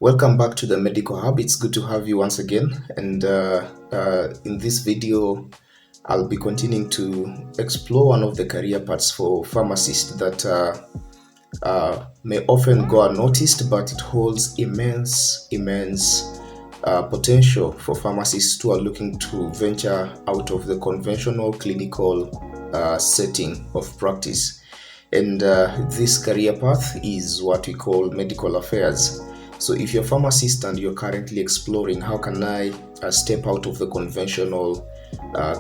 Welcome back to the Medical Hub. It's good to have you once again. And in this video, I'll be continuing to explore one of the career paths for pharmacists that may often go unnoticed, but it holds immense potential for pharmacists who are looking to venture out of the conventional clinical setting of practice. And this career path is what we call medical affairs. So if you're a pharmacist and you're currently exploring how can I step out of the conventional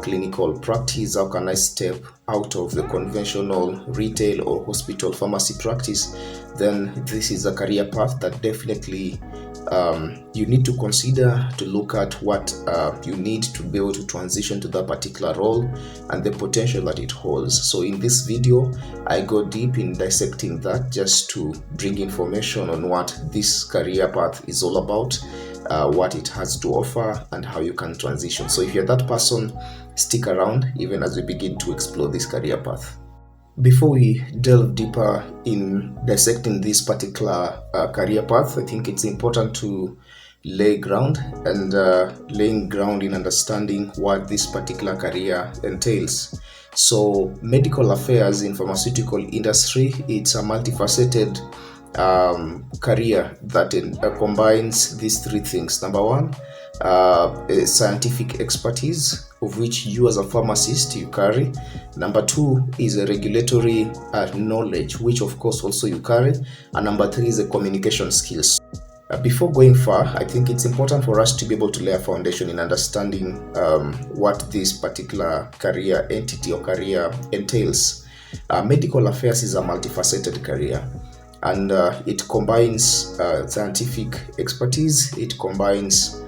clinical practice, how can I step out of the conventional retail or hospital pharmacy practice, then this is a career path that definitely you need to consider to look at what you need to be able to transition to that particular role and the potential that it holds. So in this video, I go deep in dissecting that just to bring information on what this career path is all about, what it has to offer, and how you can transition. So if you're that person, stick around even as we begin to explore this career path. Before we delve deeper in dissecting this particular career path, I think it's important to lay ground and laying ground in understanding what this particular career entails. So medical affairs in pharmaceutical industry, it's a multifaceted career that combines these three things. Number one, scientific expertise, of which you as a pharmacist you carry. Number two is a regulatory knowledge, which of course also you carry. And number three is the communication skills. Before going far, I think it's important for us to be able to lay a foundation in understanding what this particular career entity or career entails. Medical affairs is a multifaceted career, and it combines scientific expertise, it combines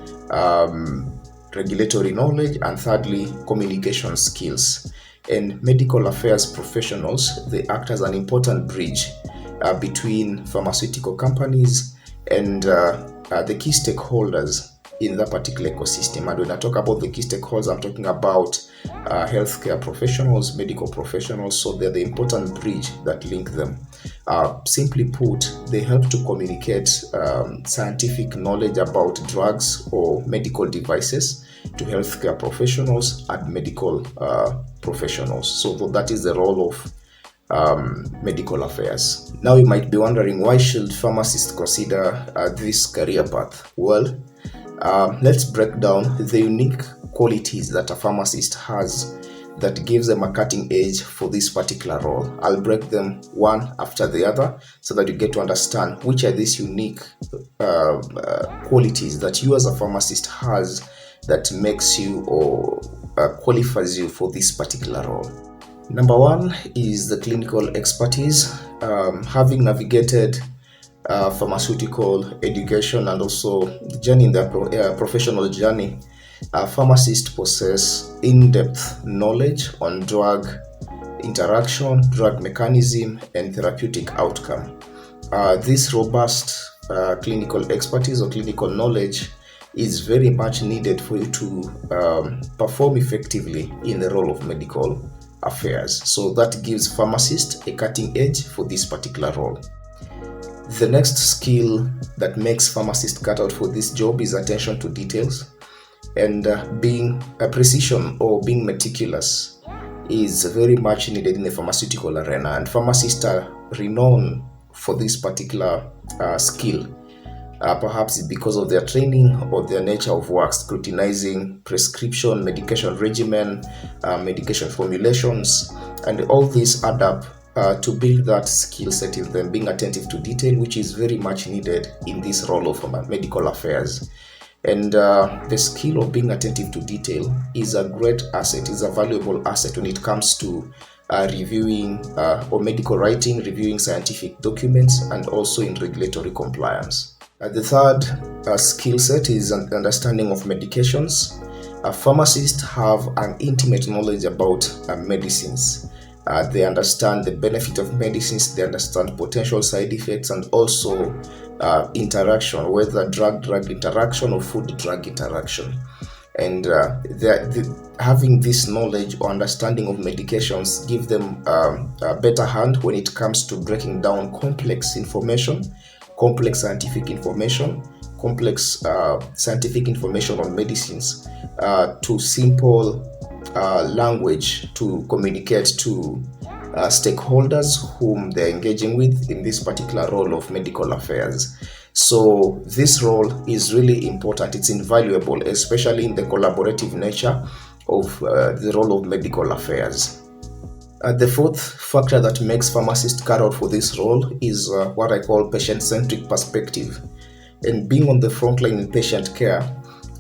regulatory knowledge, and thirdly, communication skills. And medical affairs professionals, they act as an important bridge between pharmaceutical companies and the key stakeholders in that particular ecosystem. And when I talk about the key stakeholders, I'm talking about healthcare professionals, medical professionals. So they're the important bridge that link them. Simply put, they help to communicate scientific knowledge about drugs or medical devices to healthcare professionals and medical professionals. So that is the role of medical affairs. Now you might be wondering, why should pharmacists consider this career path? Well, let's break down the unique qualities that a pharmacist has that gives them a cutting edge for this particular role. I'll break them one after the other so that you get to understand which are these unique qualities that you as a pharmacist has that makes you or qualifies you for this particular role. Number one is the clinical expertise. Having navigated pharmaceutical education and also the journey in their professional journey, pharmacists possess in-depth knowledge on drug interaction, drug mechanism, and therapeutic outcome. This robust clinical expertise or clinical knowledge is very much needed for you to perform effectively in the role of medical affairs. So that gives pharmacists a cutting edge for this particular role. The next skill that makes pharmacists cut out for this job is attention to details, and being a precision or being meticulous is very much needed in the pharmaceutical arena, and pharmacists are renowned for this particular skill. Perhaps because of their training or their nature of work, scrutinizing prescription, medication regimen, medication formulations, and all these add up to build that skill set in them, being attentive to detail, which is very much needed in this role of medical affairs. And the skill of being attentive to detail is a great asset, is a valuable asset when it comes to reviewing or medical writing, reviewing scientific documents, and also in regulatory compliance. The third skill set is an understanding of medications. Pharmacists have an intimate knowledge about medicines. They understand the benefit of medicines, they understand potential side effects, and also interaction, whether drug-drug interaction or food-drug interaction. And having this knowledge or understanding of medications give them a better hand when it comes to breaking down complex information, complex scientific information, complex scientific information on medicines to simple language to communicate to stakeholders whom they're engaging with in this particular role of medical affairs. So this role is really important. It's invaluable, especially in the collaborative nature of the role of medical affairs. The fourth factor that makes pharmacists cut out for this role is what I call patient-centric perspective. And being on the front line in patient care,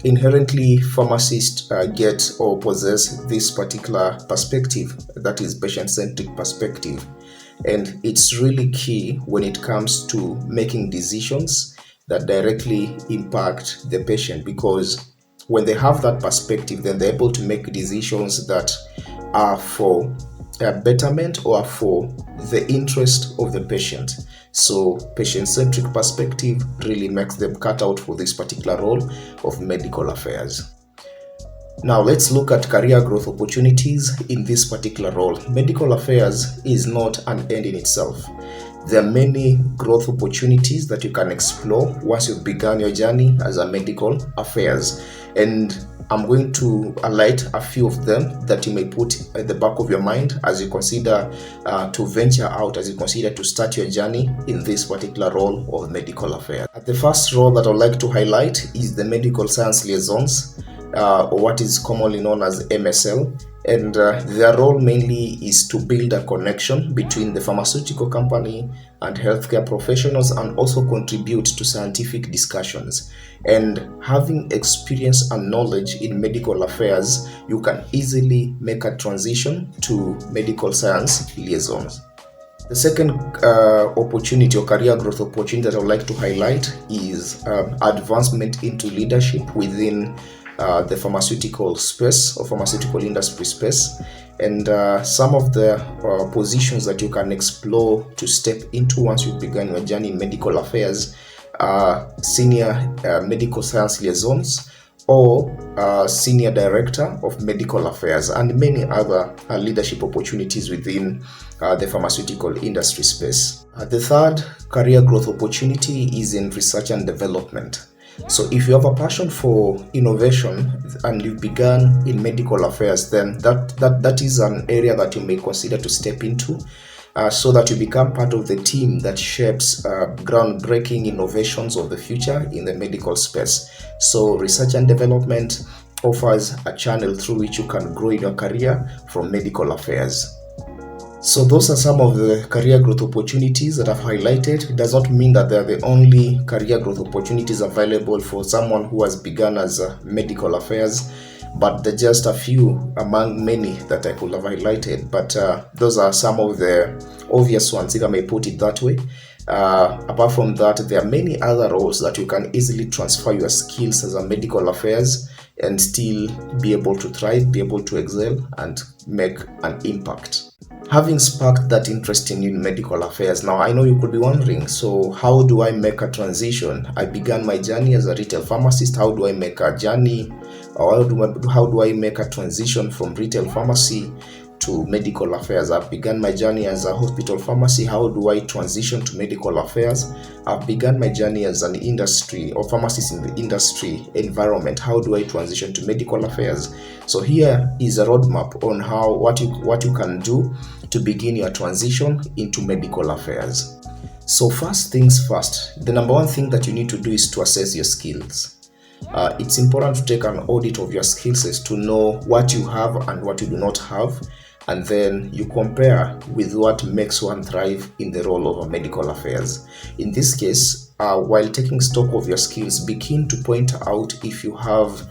inherently pharmacists get or possess this particular perspective, that is patient-centric perspective. And it's really key when it comes to making decisions that directly impact the patient, because when they have that perspective, then they're able to make decisions that are for betterment or for the interest of the patient. So patient-centric perspective really makes them cut out for this particular role of medical affairs. Now let's look at career growth opportunities in this particular role. Medical affairs is not an end in itself. There are many growth opportunities that you can explore once you've begun your journey as a medical affairs. And I'm going to highlight a few of them that you may put at the back of your mind as you consider to venture out, as you consider to start your journey in this particular role of medical affairs. The first role that I'd like to highlight is the Medical Science Liaisons, or what is commonly known as MSL. And their role mainly is to build a connection between the pharmaceutical company and healthcare professionals, and also contribute to scientific discussions. And having experience and knowledge in medical affairs, you can easily make a transition to medical science liaisons. The second opportunity or career growth opportunity that I would like to highlight is advancement into leadership within the pharmaceutical space or pharmaceutical industry space. And some of the positions that you can explore to step into once you've begun your journey in medical affairs are senior medical science liaisons, or senior director of medical affairs, and many other leadership opportunities within the pharmaceutical industry space. The third career growth opportunity is in research and development. So if you have a passion for innovation and you've begun in medical affairs, then that is an area that you may consider to step into, so that you become part of the team that shapes groundbreaking innovations of the future in the medical space. So research and development offers a channel through which you can grow in your career from medical affairs. So those are some of the career growth opportunities that I've highlighted. It does not mean that they're the only career growth opportunities available for someone who has begun as medical affairs, but they're just a few among many that I could have highlighted. But those are some of the obvious ones, if I may put it that way. Apart from that, there are many other roles that you can easily transfer your skills as a medical affairs and still be able to thrive, be able to excel, and make an impact. Having sparked that interest in you in medical affairs, now I know you could be wondering, so how do I make a transition? I began my journey as a retail pharmacist. How do I make a journey, or how do I make a transition from retail pharmacy to medical affairs? I've begun my journey as a hospital pharmacy. How do I transition to medical affairs? I've begun my journey as an industry or pharmacist in the industry environment. How do I transition to medical affairs? So here is a roadmap on what you can do to begin your transition into medical affairs. So first things first, the number one thing that you need to do is to assess your skills. It's important to take an audit of your skill sets to know what you have and what you do not have, and then you compare with what makes one thrive in the role of a medical affairs. In this case, while taking stock of your skills, begin to point out if you have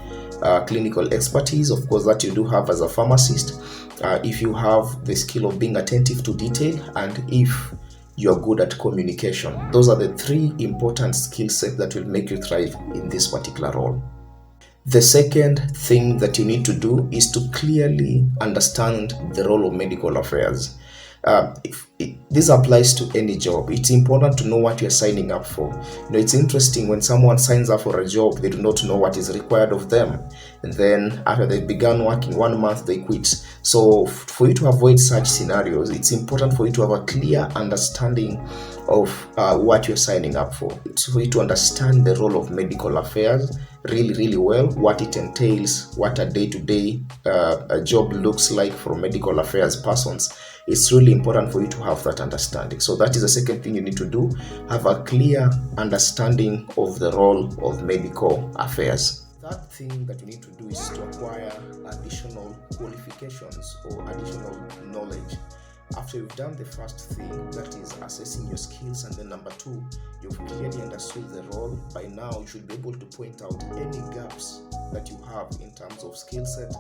clinical expertise, of course, that you do have as a pharmacist, if you have the skill of being attentive to detail, and if you're good at communication. Those are the three important skill sets that will make you thrive in this particular role. The second thing that you need to do is to clearly understand the role of medical affairs. This applies to any job. It's important to know what you're signing up for. It's interesting when someone signs up for a job, they do not know what is required of them, and then after they began working 1 month, they quit. So for you to avoid such scenarios, it's important for you to have a clear understanding of what you're signing up for. It's for you to understand the role of medical affairs really well, what it entails, what a day-to-day a job looks like for medical affairs persons. It's really important for you to have that understanding. So that is the second thing you need to do. Have a clear understanding of the role of medical affairs. Third thing that you need to do is to acquire additional qualifications or additional knowledge. After you've done the first thing, that is assessing your skills, and then number two, you've clearly understood the role, by now you should be able to point out any gaps that you have in terms of skill set,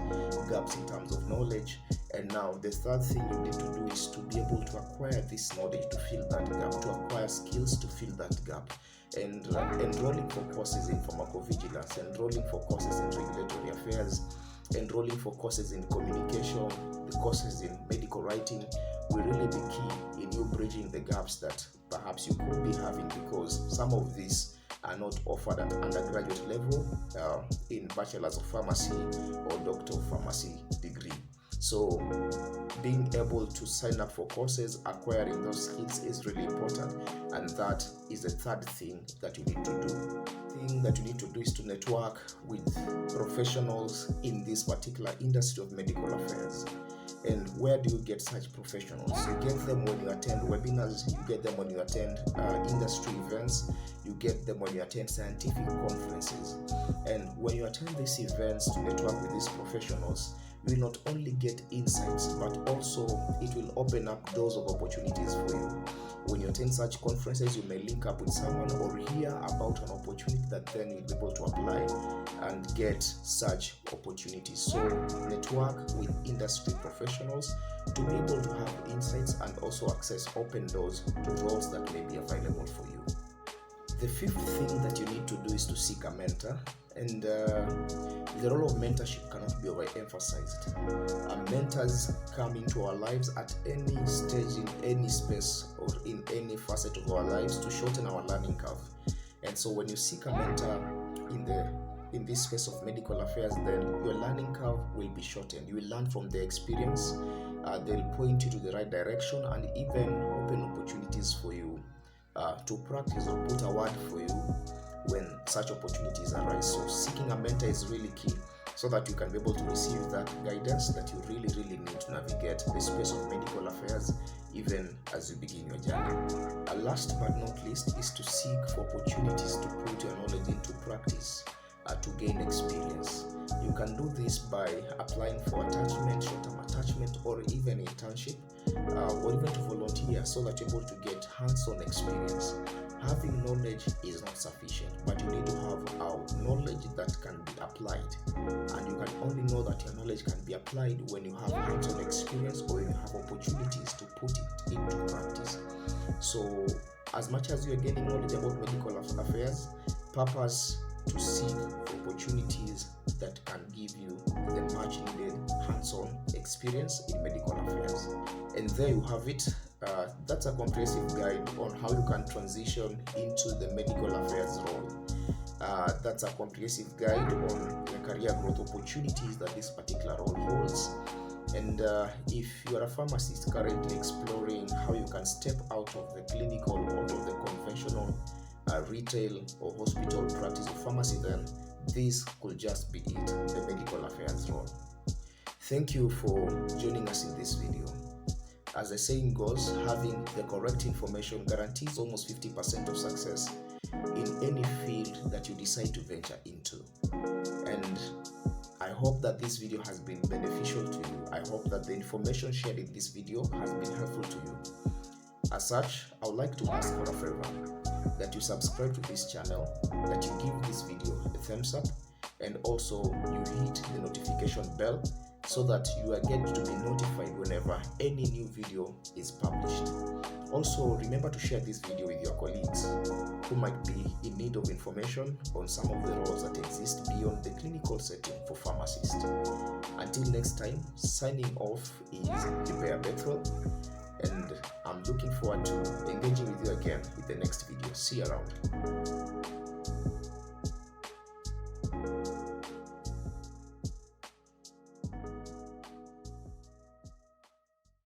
gaps in terms of knowledge. And now the third thing you need to do is to be able to acquire this knowledge to fill that gap, to acquire skills to fill that gap. And enrolling for courses in pharmacovigilance, enrolling for courses in regulatory affairs, enrolling for courses in communication, the courses in medical writing will really be key in you bridging the gaps that perhaps you could be having, because some of these are not offered at undergraduate level in bachelor's of pharmacy or doctor of pharmacy degree. So being able to sign up for courses, acquiring those skills is really important, and that is the third thing that you need to do. The thing that you need to do is to network with professionals in this particular industry of medical affairs. And where do you get such professionals? You get them when you attend webinars, you get them when you attend industry events, you get them when you attend scientific conferences. And when you attend these events to network with these professionals, you will not only get insights, but also it will open up doors of opportunities for you. When you attend such conferences, you may link up with someone or hear about an opportunity that then you'll be able to apply and get such opportunities. So network with industry professionals to be able to have insights and also access open doors to roles that may be available for you. The fifth thing that you need to do is to seek a mentor, and the role of mentorship cannot be overemphasized. Mentors come into our lives at any stage, in any space, or in any facet of our lives to shorten our learning curve. And so when you seek a mentor in this space of medical affairs, then your learning curve will be shortened. You will learn from their experience. They'll point you to the right direction and even open opportunities for you to practice or put a word for you when such opportunities arise. So seeking a mentor is really key, so that you can be able to receive that guidance that you really need to navigate the space of medical affairs even as you begin your journey. Last but not least is to seek for opportunities to put your knowledge into practice, to gain experience. You can do this by applying for attachment, short-term attachment, or even internship, or even to volunteer, so that you're able to get hands-on experience. Having knowledge is not sufficient, but you need to have knowledge that can be applied, and you can only know that your knowledge can be applied when you have hands-on experience or you have opportunities to put it into practice. So as much as you are gaining knowledge about medical affairs, purpose to seek for opportunities that can give you the much needed hands-on experience in medical affairs. And there you have it. That's a comprehensive guide on how you can transition into the medical affairs role. That's a comprehensive guide on the career growth opportunities that this particular role holds. And if you are a pharmacist currently exploring how you can step out of the clinical or of the conventional retail or hospital practice of pharmacy, then this could just be it, the medical affairs role. Thank you for joining us in this video. As the saying goes, having the correct information guarantees almost 50% of success in any field that you decide to venture into. And I hope that this video has been beneficial to you. I hope that the information shared in this video has been helpful to you. As such, I would like to ask for a favor, that you subscribe to this channel, that you give this video a thumbs up, and also you hit the notification bell so that you are getting to be notified whenever any new video is published. Also, remember to share this video with your colleagues who might be in need of information on some of the roles that exist beyond the clinical setting for pharmacists. Until next time, signing off is Bethel. and I'm looking forward to engaging with you again with the next video. See you around.